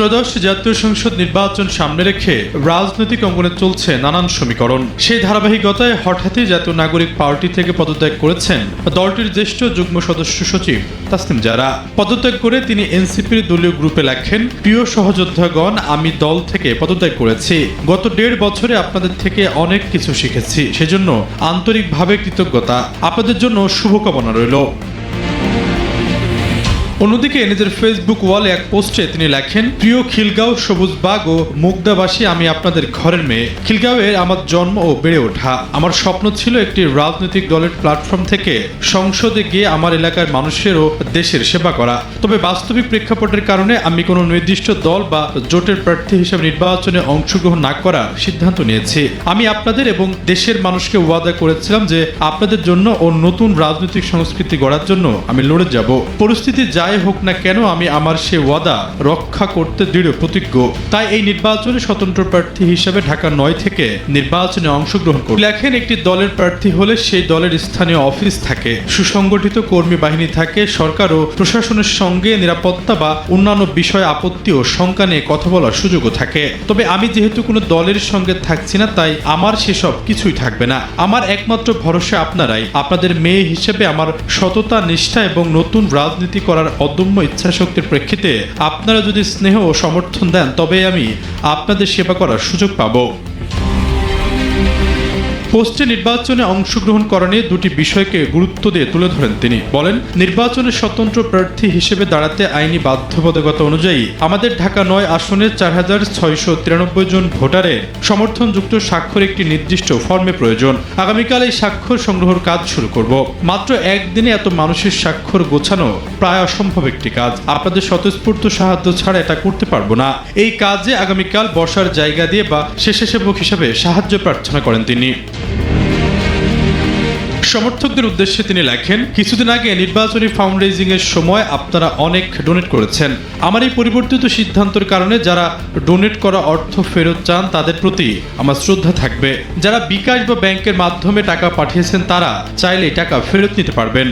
ত্রয়োদশ জাতীয় সংসদ নির্বাচন সামনে রেখে রাজনৈতিক অঙ্গনে চলছে নানান সমীকরণ। সেই ধারাবাহিকতায় হঠাৎই জাতীয় নাগরিক পার্টি থেকে পদত্যাগ করেছেন দলটির জ্যেষ্ঠ যুগ্ম সদস্য সচিব তাসনিম জারা। পদত্যাগ করে তিনি এনসিপির দলীয় গ্রুপে লেখেন, প্রিয় সহযোদ্ধাগণ, আমি দল থেকে পদত্যাগ করেছি। গত 1.5 বছরে আপনাদের থেকে অনেক কিছু শিখেছি, সেজন্য আন্তরিকভাবে কৃতজ্ঞতা। আপনাদের জন্য শুভকামনা রইল। অন্যদিকে নিজের ফেসবুক ওয়ালে এক পোস্টে তিনি লেখেন, প্রিয় খিলগাঁও, সবুজবাগ ও মুগদাবাসী, আমি আপনাদের ঘরের মেয়ে। খিলগাঁওয়ের আমার জন্ম ও বেড়ে ওঠা। আমার স্বপ্ন ছিল একটি রাজনৈতিক দলের প্ল্যাটফর্ম থেকে সংসদে গিয়ে আমার এলাকার মানুষের ও দেশের সেবা করা। তবে বাস্তবিক প্রেক্ষাপটের কারণে আমি কোনো নির্দিষ্ট দল বা জোটের প্রার্থী হিসেবে নির্বাচনে অংশগ্রহণ না করার সিদ্ধান্ত নিয়েছি। আমি আপনাদের এবং দেশের মানুষকে ওয়াদা করেছিলাম যে আপনাদের জন্য ও নতুন রাজনৈতিক সংস্কৃতি গড়ার জন্য আমি লড়ে যাব। পরিস্থিতি যাই হোক না কেন, আমি আমার সে ওয়াদা রক্ষা করতে দৃঢ় প্রতিজ্ঞ। তাই এই নির্বাচনে স্বতন্ত্র প্রার্থী হিসেবে ঢাকা 9 থেকে নির্বাচনে অংশগ্রহণ করব। লেখেন, একটি দলের প্রার্থী হলে সেই দলের স্থানীয় অফিস থাকে, সুসংগঠিত কর্মী বাহিনী থাকে, সরকার ও প্রশাসনের সঙ্গে নিরাপত্তা বা অন্যান্য বিষয়ে আপত্তি ও শঙ্কা নিয়ে কথা বলার সুযোগও থাকে। তবে আমি যেহেতু কোনো দলের সঙ্গে থাকছি না, তাই আমার সেসব কিছুই থাকবে না। আমার একমাত্র ভরসা আপনারাই। আপনাদের মেয়ে হিসেবে আমার সততা, নিষ্ঠা এবং নতুন রাজনীতি করার অদম্য ইচ্ছাশক্তির প্রেক্ষিতে আপনারা যদি স্নেহ ও সমর্থন দেন, তবে আমি আপনাদের সেবা করার সুযোগ পাব। পোস্টে নির্বাচনে অংশগ্রহণ করা নিয়ে দুটি বিষয়কে গুরুত্ব দিয়ে তুলে ধরেন তিনি। বলেন, নির্বাচনে স্বতন্ত্র প্রার্থী হিসেবে দাঁড়াতে আইনি বাধ্যবাধকতা অনুযায়ী আমাদের ঢাকা 9 আসনের 4693 জন ভোটারের সমর্থনযুক্ত স্বাক্ষর একটি নির্দিষ্ট ফর্মে প্রয়োজন। আগামীকাল এই স্বাক্ষর সংগ্রহের কাজ শুরু করব। মাত্র একদিনে এত মানুষের স্বাক্ষর গোছানো প্রায় অসম্ভব একটি কাজ। আপনাদের স্বতঃস্ফূর্ত সাহায্য ছাড়া এটা করতে পারবো না। এই কাজে আগামীকাল বসার জায়গা দিয়ে বা স্বেচ্ছাসেবক হিসেবে সাহায্য প্রার্থনা করেন তিনি। সমর্থকদের উদ্দেশ্যে তিনি লেখেন, কিছুদিন আগে নির্বাচনী ফান্ডরেজিং এর সময় আপনারা অনেক ডোনেট করেছেন। আমার এই পরিবর্তিত সিদ্ধান্তের কারণে যারা ডোনেট করা অর্থ ফেরত চান, তাদের প্রতি আমার শ্রদ্ধা থাকবে। যারা বিকাশ বা ব্যাংকের মাধ্যমে টাকা পাঠিয়েছেন, তারা চাইলে টাকা ফেরত নিতে পারবেন।